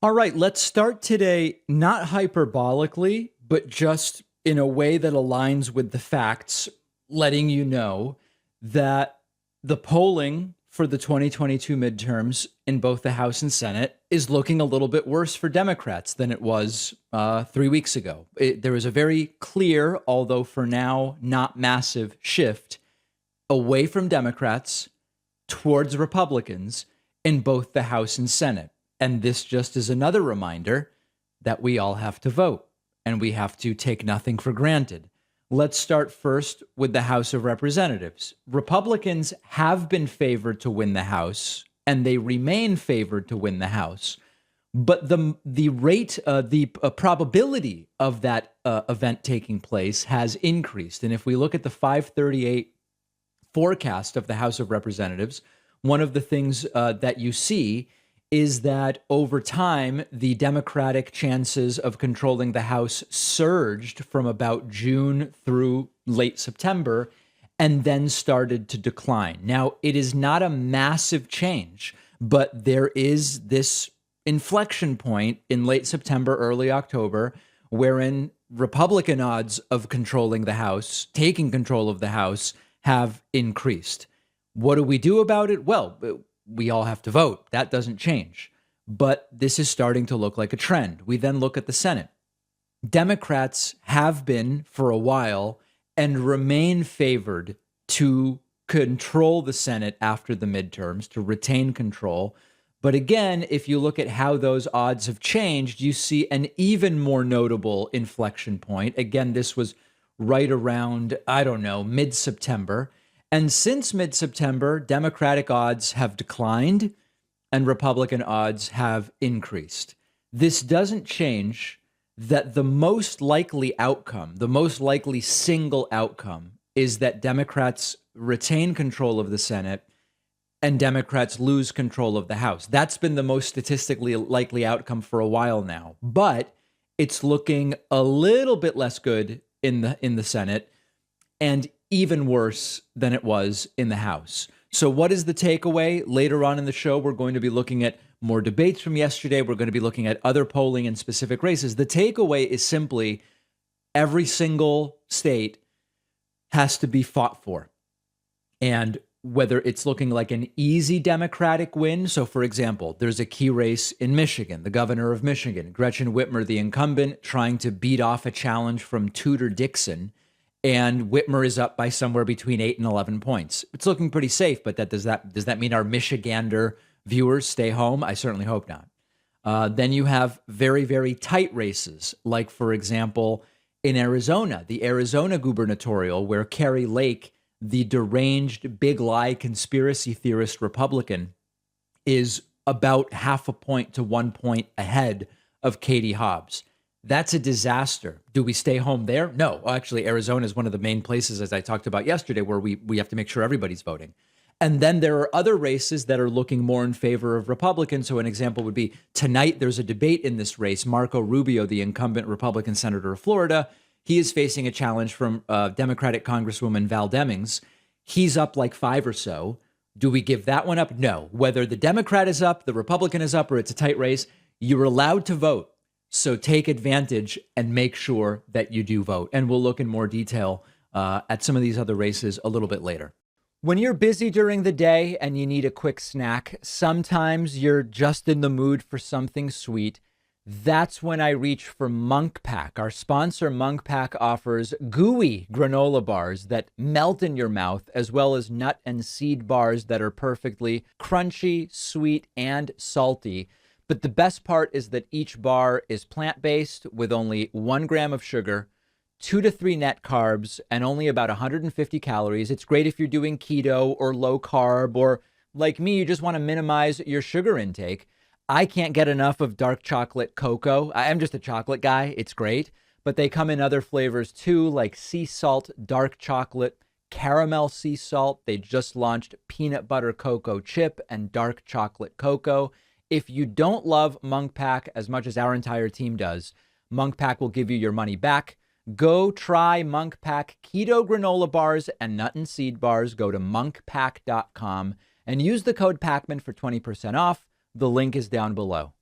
All right, let's start today, not hyperbolically, but just in a way that aligns with the facts, letting you know that the polling for the 2022 midterms in both the House and Senate is looking a little bit worse for Democrats than it was 3 weeks ago. There is a very clear, although for now not massive, shift away from Democrats towards Republicans in both the House and Senate. And this just is another reminder that we all have to vote and we have to take nothing for granted. Let's start first with the House of Representatives. Republicans have been favored to win the House, and they remain favored to win the House. But the probability of that event taking place has increased. And if we look at the 538 forecast of the House of Representatives, one of the things that you see is that over time, the Democratic chances of controlling the House surged from about June through late September and then started to decline. Now, it is not a massive change, but there is this inflection point in late September, early October, wherein Republican odds of controlling the House, taking control of the House, have increased. What do we do about it? Well, we all have to vote. That doesn't change. But this is starting to look like a trend. We then look at the Senate. Democrats have been for a while and remain favored to control the Senate after the midterms, to retain control. But again, if you look at how those odds have changed, you see an even more notable inflection point. Again, this was right around, mid-September. And since mid-September, Democratic odds have declined and Republican odds have increased. This doesn't change that the most likely outcome, the most likely single outcome, is that Democrats retain control of the Senate and Democrats lose control of the House. That's been the most statistically likely outcome for a while now. But it's looking a little bit less good in the Senate and even worse than it was in the House. So what is the takeaway? Later on in the show, we're going to be looking at more debates from yesterday. We're going to be looking at other polling in specific races. The takeaway is simply every single state has to be fought for. And whether it's looking like an easy Democratic win. So, for example, there's a key race in Michigan, the governor of Michigan, Gretchen Whitmer, the incumbent, trying to beat off a challenge from Tudor Dixon. And Whitmer is up by somewhere between 8 and 11 points. It's looking pretty safe, but does that mean our Michigander viewers stay home? I certainly hope not. Then you have very, very tight races, like, for example, in Arizona, the Arizona gubernatorial, where Kari Lake, the deranged big lie conspiracy theorist Republican, is about half a point to 1 point ahead of Katie Hobbs. That's a disaster. Do we stay home there? No. Actually, Arizona is one of the main places, as I talked about yesterday, where we have to make sure everybody's voting. And then there are other races that are looking more in favor of Republicans. So an example would be tonight there's a debate in this race. Marco Rubio, the incumbent Republican senator of Florida, he is facing a challenge from Democratic Congresswoman Val Demings. He's up like 5 or so. Do we give that one up? No. Whether the Democrat is up, the Republican is up, or it's a tight race, you're allowed to vote. So take advantage and make sure that you do vote. And we'll look in more detail at some of these other races a little bit later. When you're busy during the day and you need a quick snack, sometimes you're just in the mood for something sweet. That's when I reach for Munk Pack. Our sponsor, Munk Pack, offers gooey granola bars that melt in your mouth, as well as nut and seed bars that are perfectly crunchy, sweet, and salty. But the best part is that each bar is plant-based with only 1 gram of sugar, 2 to 3 net carbs, and only about 150 calories. It's great if you're doing keto or low carb, or like me, you just want to minimize your sugar intake. I can't get enough of dark chocolate cocoa. I'm just a chocolate guy. It's great. But they come in other flavors too, like sea salt, dark chocolate, caramel sea salt. They just launched peanut butter cocoa chip and dark chocolate cocoa. If you don't love Munk Pack as much as our entire team does, Munk Pack will give you your money back. Go try Munk Pack keto granola bars and nut and seed bars. Go to monkpack.com and use the code PACMAN for 20% off. The link is down below.